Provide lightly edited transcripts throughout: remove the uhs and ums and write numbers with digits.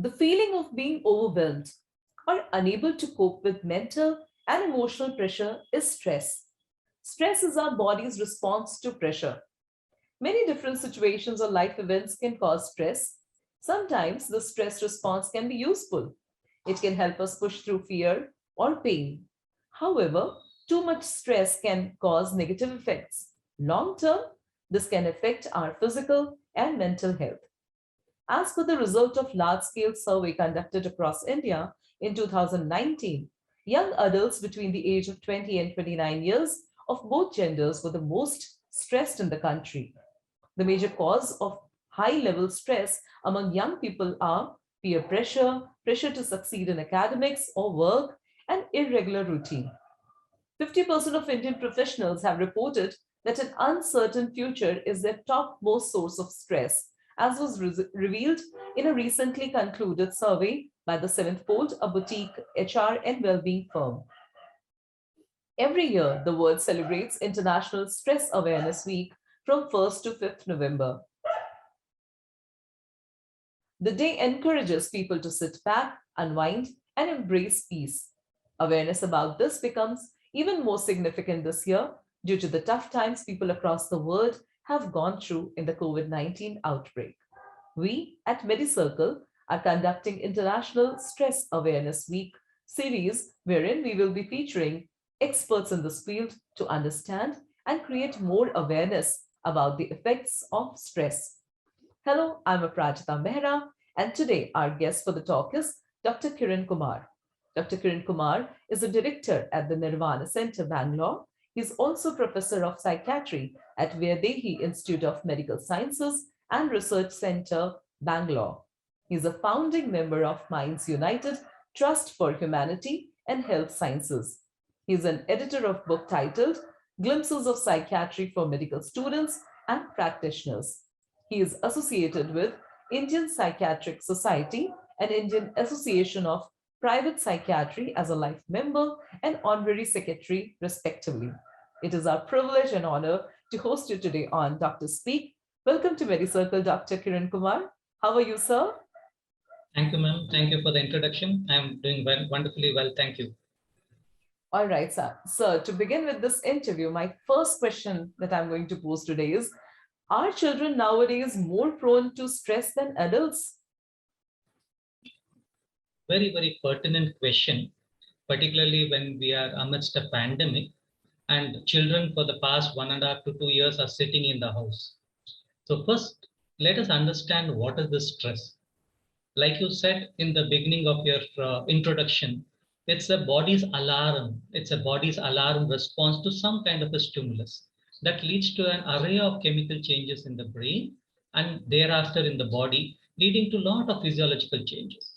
The feeling of being overwhelmed or unable to cope with mental and emotional pressure is stress. Stress is our body's response to pressure. Many different situations or life events can cause stress. Sometimes the stress response can be useful. It can help us push through fear or pain. However, too much stress can cause negative effects. Long term, this can affect our physical and mental health. As per the result of large-scale survey conducted across India in 2019, young adults between the age of 20 and 29 years of both genders were the most stressed in the country. The major cause of high-level stress among young people are peer pressure, pressure to succeed in academics or work, and irregular routine. 50% of Indian professionals have reported that an uncertain future is their topmost source of stress, as was revealed in a recently concluded survey by the Seventh Pole, a boutique HR and well-being firm. Every year, the world celebrates International Stress Awareness Week from 1st to 5th November. The day encourages people to sit back, unwind, and embrace peace. Awareness about this becomes even more significant this year due to the tough times people across the world have gone through in the COVID-19 outbreak. We at Medicircle are conducting International Stress Awareness Week series wherein we will be featuring experts in this field to understand and create more awareness about the effects of stress. Hello, I'm Aprajita Mehra, and today our guest for the talk is Dr. Kiran Kumar. Dr. Kiran Kumar is a director at the Nirvana Center, Bangalore. He's also professor of psychiatry at Vaidehi Institute of Medical Sciences and Research Center, Bangalore. He's a founding member of Minds United Trust for Humanity and Health Sciences. He's an editor of book titled Glimpses of Psychiatry for Medical Students and Practitioners. He is associated with Indian Psychiatric Society and Indian Association of Private Psychiatry as a life member and honorary secretary, respectively. It is our privilege and honor to host you today on Dr. Speak. Welcome to Medicircle, Dr. Kiran Kumar. How are you, sir? Thank you, ma'am. Thank you for the introduction. I'm doing well, wonderfully well. Thank you. All right, sir. So to begin with this interview, my first question that I'm going to pose today is, are children nowadays more prone to stress than adults? Very, very pertinent question, particularly when we are amidst a pandemic and children for the past 1.5 to 2 years are sitting in the house. So first, let us understand what is the stress. Like you said in the beginning of your introduction, it's a body's alarm. It's a body's alarm response to some kind of a stimulus that leads to an array of chemical changes in the brain and thereafter in the body, leading to a lot of physiological changes.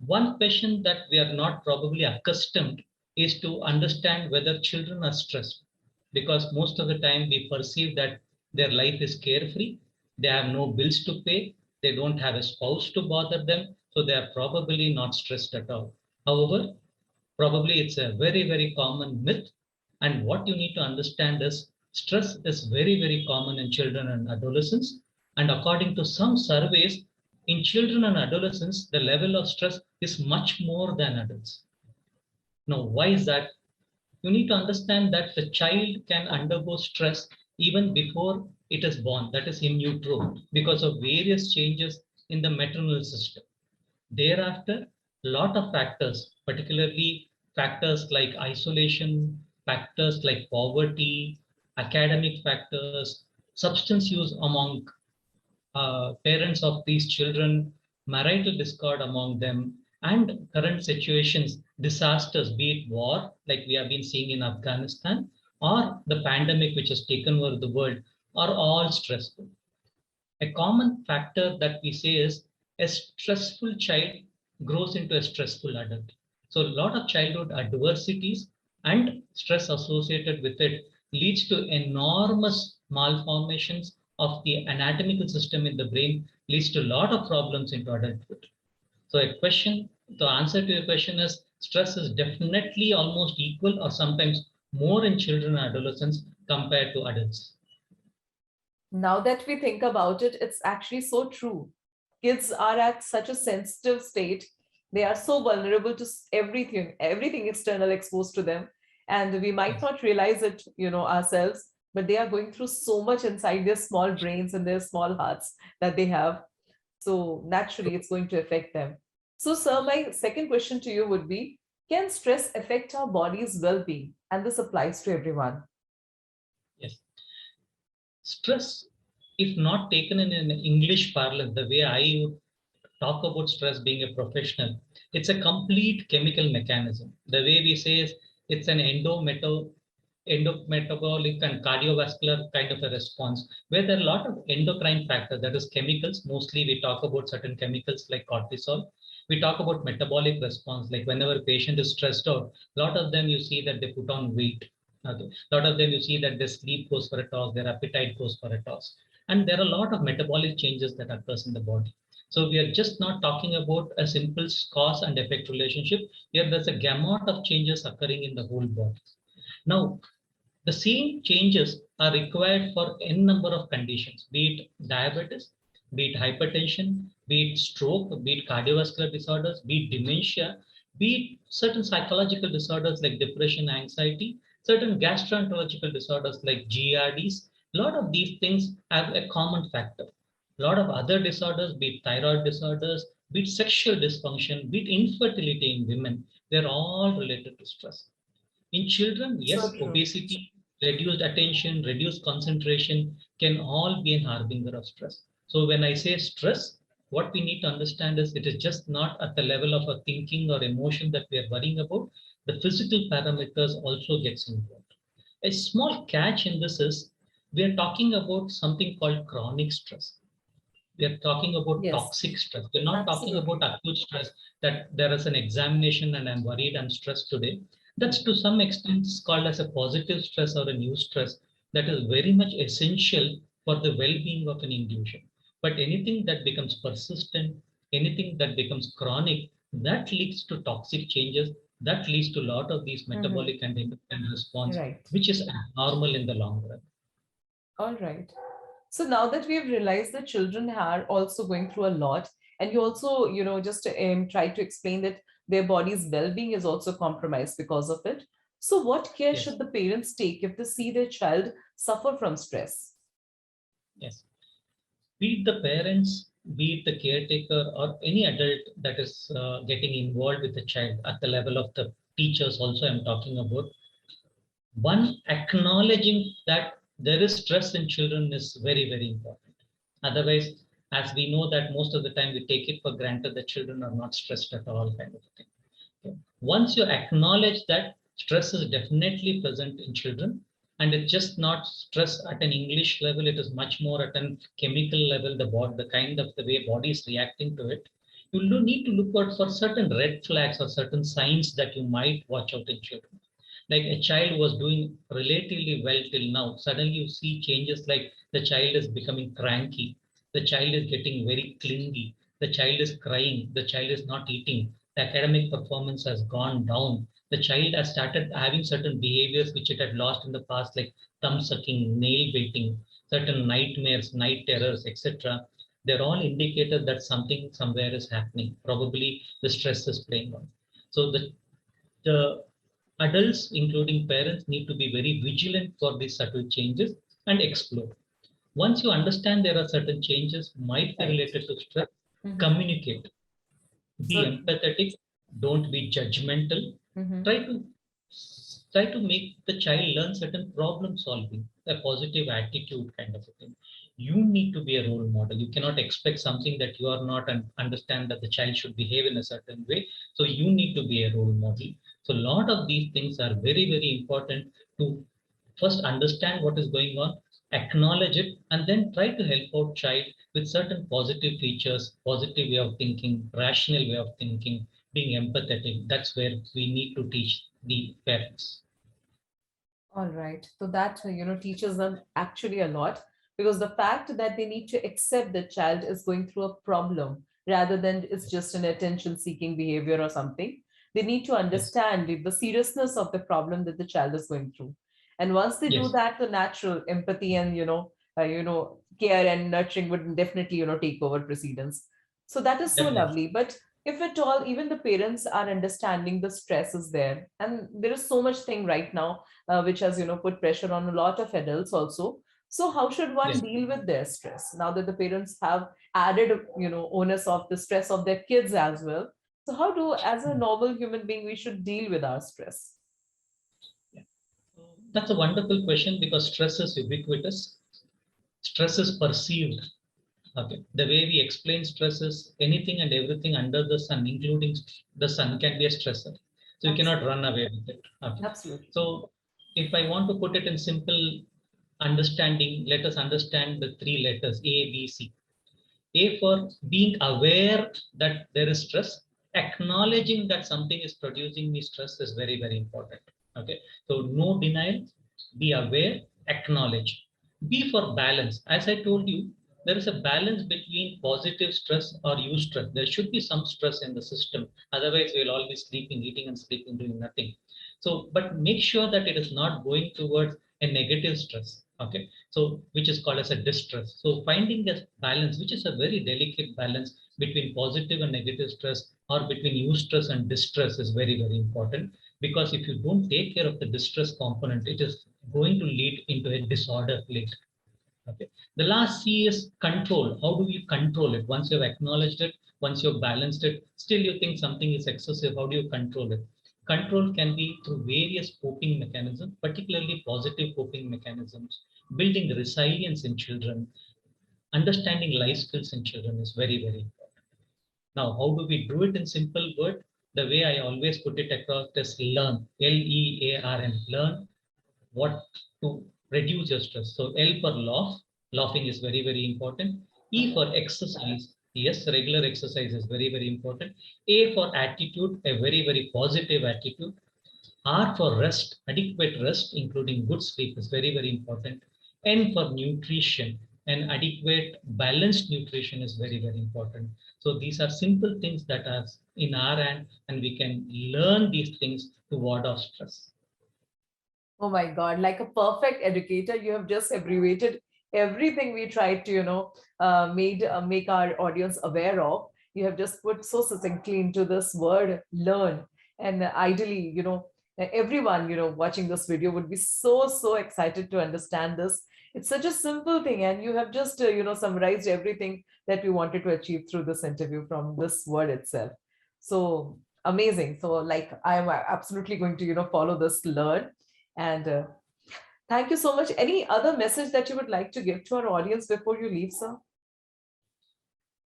One question that we are not probably accustomed is to understand whether children are stressed, because most of the time we perceive that their life is carefree, they have no bills to pay, they don't have a spouse to bother them, so they are probably not stressed at all. However, probably it's a very, very common myth. And what you need to understand is stress is very, very common in children and adolescents. And according to some surveys, in children and adolescents, the level of stress is much more than adults. Now, why is that? You need to understand that the child can undergo stress even before it is born, that is in utero, because of various changes in the maternal system. Thereafter, a lot of factors, particularly factors like isolation, factors like poverty, academic factors, substance use among parents of these children, marital discord among them, and current situations, disasters, be it war, like we have been seeing in Afghanistan, or the pandemic which has taken over the world, are all stressful. A common factor that we say is a stressful child grows into a stressful adult. So a lot of childhood adversities and stress associated with it leads to enormous malformations of the anatomical system in the brain, leads to a lot of problems into adulthood. So the answer to your question is stress is definitely almost equal or sometimes more in children and adolescents compared to adults. Now that we think about it, it's actually so true. kids are at such a sensitive state. They are so vulnerable to everything external exposed to them. And we might Yes. not realize it, ourselves, but they are going through so much inside their small brains and their small hearts that they have. So naturally, it's going to affect them. So, sir, my second question to you would be, can stress affect our body's well being? And this applies to everyone. Yes. Stress, if not taken in an English parlance, the way I would talk about stress being a professional, it's a complete chemical mechanism. The way we say is it's an endometabolic and cardiovascular kind of a response where there are a lot of endocrine factors, that is chemicals. Mostly we talk about certain chemicals like cortisol. We talk about metabolic response, like whenever a patient is stressed out, a lot of them you see that they put on weight. Okay. A lot of them you see that their sleep goes for a toss, their appetite goes for a toss. And there are a lot of metabolic changes that occurs in the body. So we are just not talking about a simple cause and effect relationship. Here there's a gamut of changes occurring in the whole body. Now, the same changes are required for n number of conditions, be it diabetes, be it hypertension, be it stroke, be it cardiovascular disorders, be it dementia, be it certain psychological disorders like depression, anxiety, certain gastroenterological disorders like GERDs. A lot of these things have a common factor. A lot of other disorders, be it thyroid disorders, be it sexual dysfunction, be it infertility in women, they're all related to stress. In children, So yes, true. obesity, reduced attention, reduced concentration can all be an harbinger of stress. So when I say stress, what we need to understand is it is just not at the level of a thinking or emotion that we are worrying about. The physical parameters also gets involved. A small catch in this is we are talking about something called chronic stress. We are talking about Yes, toxic stress. We're not talking about absolutely. acute stress, that there is an examination and I'm worried, I'm stressed today. That's to some extent is called as a positive stress or a new stress that is very much essential for the well-being of an individual. But anything that becomes persistent, anything that becomes chronic, that leads to toxic changes, that leads to a lot of these Mhm. metabolic and endocrine response, Right. which is abnormal in the long run. All right. So now that we've realized that children are also going through a lot, and you also, just try to explain that their body's well-being is also compromised because of it. So what care Yes, should the parents take if they see their child suffer from stress? yes. Be it the parents, be it the caretaker, or any adult that is getting involved with the child at the level of the teachers, also, I'm talking about. One, acknowledging that there is stress in children is very, very important. Otherwise, as we know that most of the time we take it for granted that children are not stressed at all, kind of thing. Okay. Once you acknowledge that stress is definitely present in children, and it's just not stress at an English level, it is much more at a chemical level, the kind of the way body is reacting to it. You do need to look out for certain red flags or certain signs that you might watch out in children. Like a child was doing relatively well till now, suddenly you see changes like the child is becoming cranky, the child is getting very clingy, the child is crying, the child is not eating, the academic performance has gone down, the child has started having certain behaviors which it had lost in the past, like thumb sucking, nail biting, certain nightmares, night terrors, etc. They're all indicators that something somewhere is happening. Probably the stress is playing on. So the adults, including parents, need to be very vigilant for these subtle changes and explore. Once you understand there are certain changes might be Right. related to stress, Mhm. communicate, be So true. empathetic, don't be judgmental. Mhm. Try to try to make the child learn certain problem solving, a positive attitude kind of a thing. You need to be a role model. You cannot expect something that you are not and understand that the child should behave in a certain way. So you need to be a role model. So a lot of these things are very, very important to first understand what is going on, acknowledge it, and then try to help out child with certain positive features, positive way of thinking, rational way of thinking, being empathetic. That's where we need to teach the parents. All right. So that, teaches them actually a lot, because the fact that they need to accept the child is going through a problem rather than it's just an attention seeking behavior or something. They need to Yes, understand the seriousness of the problem that the child is going through. And once they do yes, that, the natural empathy and, care and nurturing would definitely, take over precedence. So that is so Definitely. lovely. But if at all, even the parents are understanding the stress is there, and there is so much thing right now which has put pressure on a lot of adults also. So how should one Yes. deal with their stress now that the parents have added onus of the stress of their kids as well? So how do, as a normal human being, we should deal with our stress? Yeah. So that's a wonderful question because stress is ubiquitous. Stress is perceived. Okay. The way we explain stress is anything and everything under the sun, including the sun, can be a stressor. So you cannot Absolutely. run away with it. Okay. Absolutely. So if I want to put it in simple understanding, let us understand the three letters A, B, C. A for being aware that there is stress, acknowledging that something is producing me stress is very, very important. Okay. So no denial, be aware, acknowledge. B for balance. As I told you, there is a balance between positive stress or stress. There should be some stress in the system. Otherwise, we'll all be sleeping, eating and sleeping, doing nothing. So, but make sure that it is not going towards a negative stress. Okay. So which is called as a distress. So finding a balance, which is a very delicate balance between positive and negative stress or between eustress and distress is very, very important. Because if you don't take care of the distress component, it is going to lead into a disorder later. Okay. The last C is control. How do you control it? Once you've acknowledged it, once you've balanced it, still you think something is excessive. How do you control it? Control can be through various coping mechanisms, particularly positive coping mechanisms. Building resilience in children, understanding life skills in children is very, very important. Now, how do we do it in simple word? The way I always put it across is learn, Learn, learn what to reduce your stress. So L for laugh, laughing is very, very important. E for exercise, yes, regular exercise is very, very important. A for attitude, a very, very positive attitude. R for rest, adequate rest, including good sleep, is very, very important. N for nutrition, and adequate balanced nutrition is very, very important. So these are simple things that are in our hand, and we can learn these things to ward off stress. Oh my God, like a perfect educator, you have just abbreviated everything we tried to, make our audience aware of. You have just put so succinctly into this word, learn. And ideally, everyone, watching this video would be so, so excited to understand this. It's such a simple thing. And you have just, summarized everything that we wanted to achieve through this interview from this word itself. So amazing. So like, I'm absolutely going to, follow this learn. And thank you so much. Any other message that you would like to give to our audience before you leave, sir?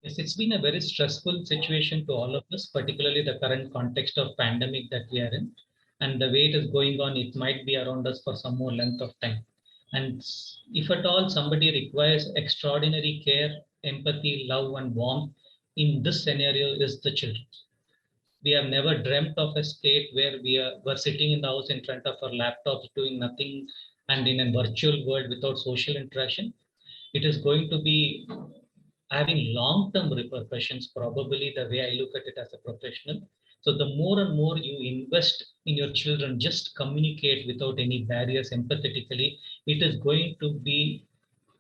Yes, it's been a very stressful situation to all of us, particularly the current context of pandemic that we are in. And the way it is going on, it might be around us for some more length of time. And if at all somebody requires extraordinary care, empathy, love, and warmth, in this scenario is the children. We have never dreamt of a state where were sitting in the house in front of our laptops doing nothing and in a virtual world without social interaction. It is going to be having long-term repercussions, probably the way I look at it as a professional. So the more and more you invest in your children, just communicate without any barriers empathetically, it is going to be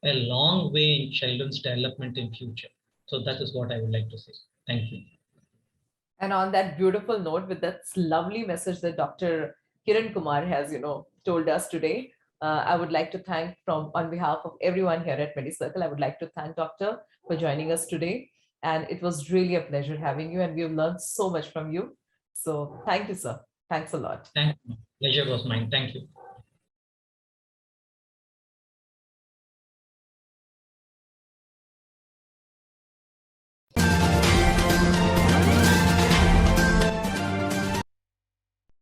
a long way in children's development in future. So that is what I would like to say. Thank you. And on that beautiful note, with that lovely message that Dr. Kiran Kumar has, told us today, I would like to thank from on behalf of everyone here at Medicircle. I would like to thank Doctor for joining us today. And it was really a pleasure having you, and we've learned so much from you. So thank you, sir. Thanks a lot. Thank you. Pleasure was mine. Thank you.